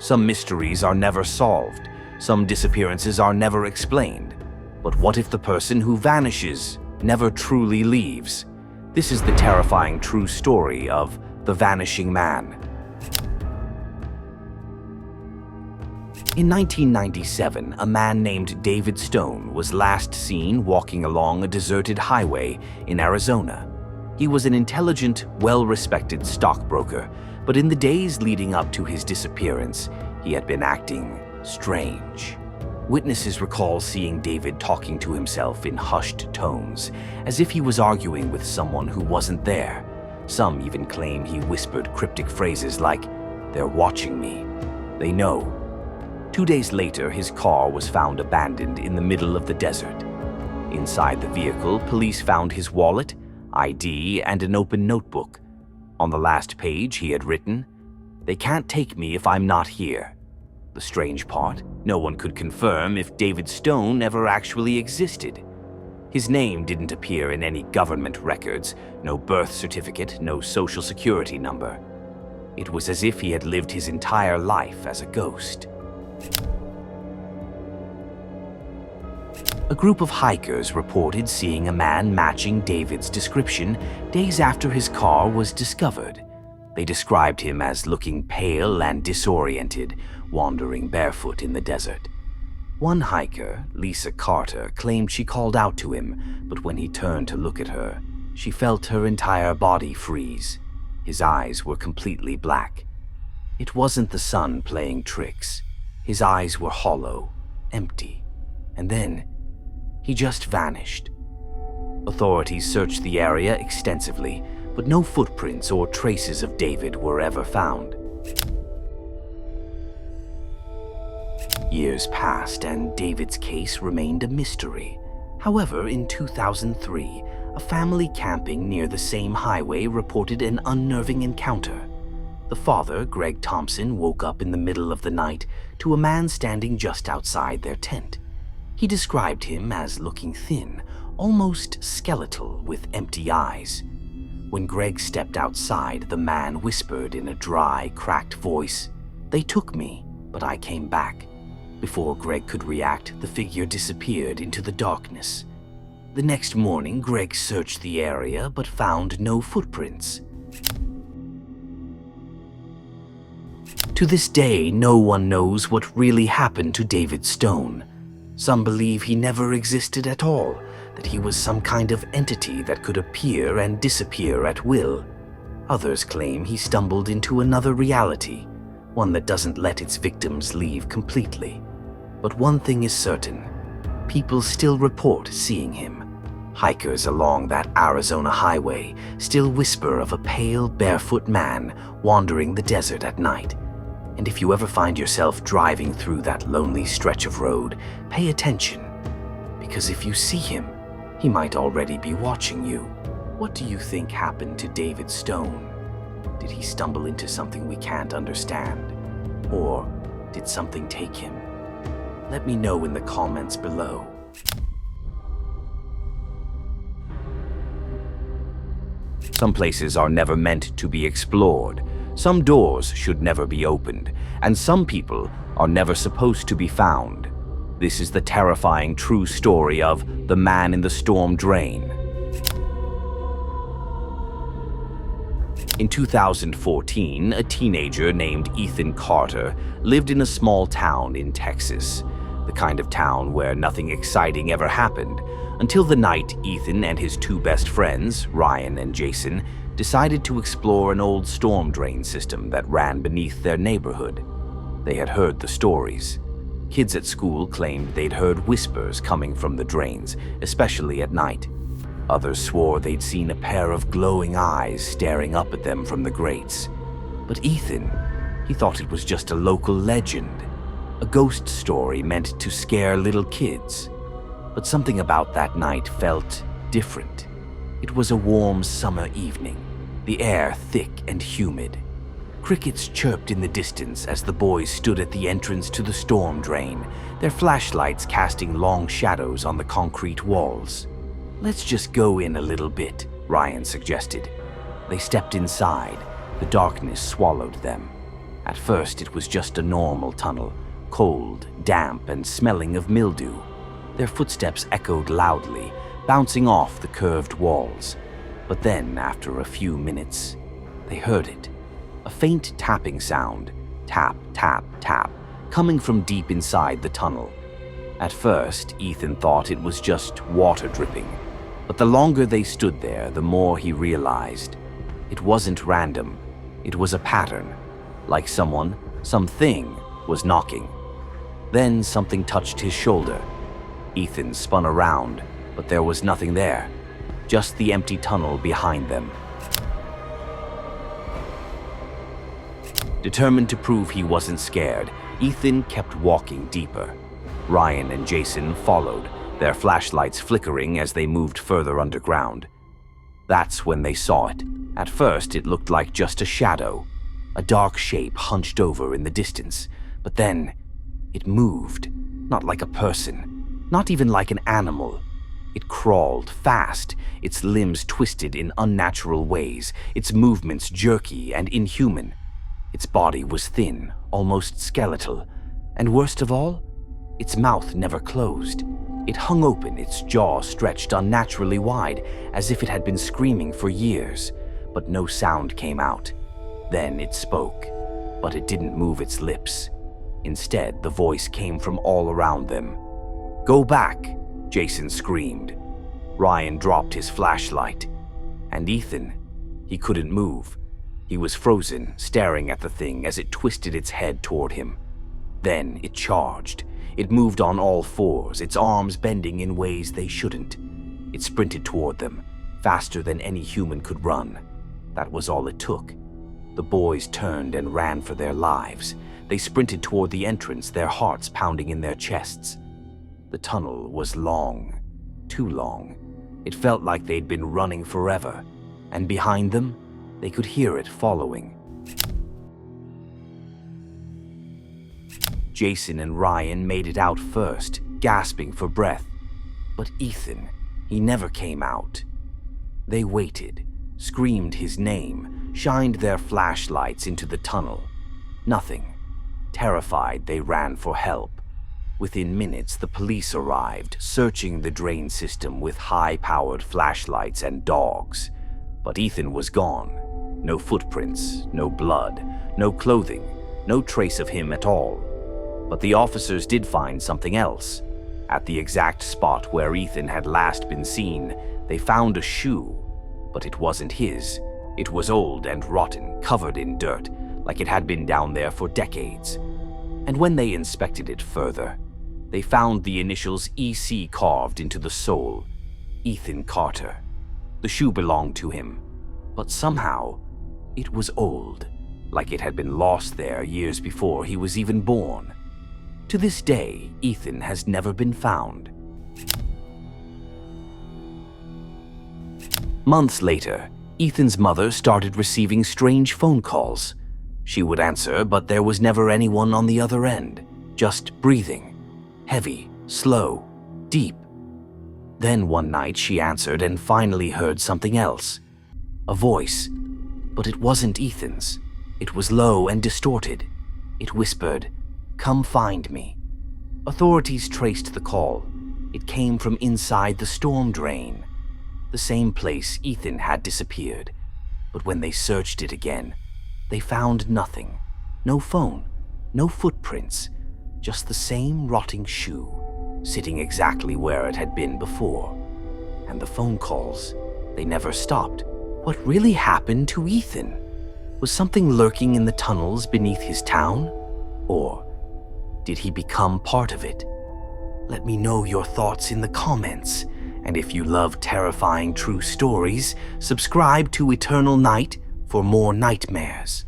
Some mysteries are never solved. Some disappearances are never explained. But what if the person who vanishes never truly leaves? This is the terrifying true story of the Vanishing Man. In 1997, a man named David Stone was last seen walking along a deserted highway in Arizona. He was an intelligent, well-respected stockbroker, but in the days leading up to his disappearance, he had been acting strange. Witnesses recall seeing David talking to himself in hushed tones, as if he was arguing with someone who wasn't there. Some even claim he whispered cryptic phrases like, "They're watching me. They know." 2 days later, his car was found abandoned in the middle of the desert. Inside the vehicle, police found his wallet, ID, and an open notebook. On the last page, he had written, "They can't take me if I'm not here." The strange part, no one could confirm if David Stone ever actually existed. His name didn't appear in any government records, no birth certificate, no social security number. It was as if he had lived his entire life as a ghost. A group of hikers reported seeing a man matching David's description days after his car was discovered. They described him as looking pale and disoriented, wandering barefoot in the desert. One hiker, Lisa Carter, claimed she called out to him, but when he turned to look at her, she felt her entire body freeze. His eyes were completely black. It wasn't the sun playing tricks. His eyes were hollow, empty, and then he just vanished. Authorities searched the area extensively, but no footprints or traces of David were ever found. Years passed and David's case remained a mystery. However, in 2003, a family camping near the same highway reported an unnerving encounter. The father, Greg Thompson, woke up in the middle of the night to a man standing just outside their tent. He described him as looking thin, almost skeletal, with empty eyes. When Greg stepped outside, the man whispered in a dry, cracked voice, "They took me, but I came back." Before Greg could react, the figure disappeared into the darkness. The next morning, Greg searched the area but found no footprints. To this day, no one knows what really happened to David Stone. Some believe he never existed at all, that he was some kind of entity that could appear and disappear at will. Others claim he stumbled into another reality, one that doesn't let its victims leave completely. But one thing is certain, people still report seeing him. Hikers along that Arizona highway still whisper of a pale, barefoot man wandering the desert at night. And if you ever find yourself driving through that lonely stretch of road, pay attention, because if you see him, he might already be watching you. What do you think happened to David Stone? Did he stumble into something we can't understand? Or did something take him? Let me know in the comments below. Some places are never meant to be explored. Some doors should never be opened, and some people are never supposed to be found. This is the terrifying true story of the man in the storm drain. In 2014, a teenager named Ethan Carter lived in a small town in Texas, the kind of town where nothing exciting ever happened, until the night Ethan and his two best friends, Ryan and Jason, decided to explore an old storm drain system that ran beneath their neighborhood. They had heard the stories. Kids at school claimed they'd heard whispers coming from the drains, especially at night. Others swore they'd seen a pair of glowing eyes staring up at them from the grates. But Ethan, he thought it was just a local legend, a ghost story meant to scare little kids. But something about that night felt different. It was a warm summer evening, the air thick and humid. Crickets chirped in the distance as the boys stood at the entrance to the storm drain, their flashlights casting long shadows on the concrete walls. "Let's just go in a little bit," Ryan suggested. They stepped inside. The darkness swallowed them. At first, it was just a normal tunnel, cold, damp, and smelling of mildew. Their footsteps echoed loudly, bouncing off the curved walls. But then, after a few minutes, they heard it. A faint tapping sound, tap, tap, tap, coming from deep inside the tunnel. At first, Ethan thought it was just water dripping, but the longer they stood there, the more he realized. It wasn't random. It was a pattern, like something was knocking. Then something touched his shoulder. Ethan spun around, but there was nothing there, just the empty tunnel behind them. Determined to prove he wasn't scared, Ethan kept walking deeper. Ryan and Jason followed, their flashlights flickering as they moved further underground. That's when they saw it. At first, it looked like just a shadow, a dark shape hunched over in the distance. But then, it moved, not like a person, not even like an animal. It crawled fast, its limbs twisted in unnatural ways, its movements jerky and inhuman. Its body was thin, almost skeletal, and worst of all, its mouth never closed. It hung open, its jaw stretched unnaturally wide, as if it had been screaming for years, but no sound came out. Then it spoke, but it didn't move its lips. Instead, the voice came from all around them. "Go back," Jason screamed. Ryan dropped his flashlight. And Ethan, he couldn't move. He was frozen, staring at the thing as it twisted its head toward him. Then it charged. It moved on all fours, its arms bending in ways they shouldn't. It sprinted toward them, faster than any human could run. That was all it took. The boys turned and ran for their lives. They sprinted toward the entrance, their hearts pounding in their chests. The tunnel was long, too long. It felt like they'd been running forever, and behind them, they could hear it following. Jason and Ryan made it out first, gasping for breath. But Ethan, he never came out. They waited, screamed his name, shined their flashlights into the tunnel. Nothing. Terrified, they ran for help. Within minutes, the police arrived, searching the drain system with high-powered flashlights and dogs. But Ethan was gone. No footprints, no blood, no clothing, no trace of him at all. But the officers did find something else. At the exact spot where Ethan had last been seen, they found a shoe, but it wasn't his. It was old and rotten, covered in dirt, like it had been down there for decades. And when they inspected it further, they found the initials EC carved into the sole. Ethan Carter. The shoe belonged to him, but somehow it was old, like it had been lost there years before he was even born. To this day, Ethan has never been found. Months later, Ethan's mother started receiving strange phone calls. She would answer, but there was never anyone on the other end, just breathing. Heavy, slow, deep. Then one night she answered and finally heard something else. A voice, but it wasn't Ethan's. It was low and distorted. It whispered, "Come find me." Authorities traced the call. It came from inside the storm drain, the same place Ethan had disappeared. But when they searched it again, they found nothing. No phone, no footprints, just the same rotting shoe, sitting exactly where it had been before. And the phone calls, they never stopped. What really happened to Ethan? Was something lurking in the tunnels beneath his town? Or did he become part of it? Let me know your thoughts in the comments. And if you love terrifying true stories, subscribe to Eternal Night for more nightmares.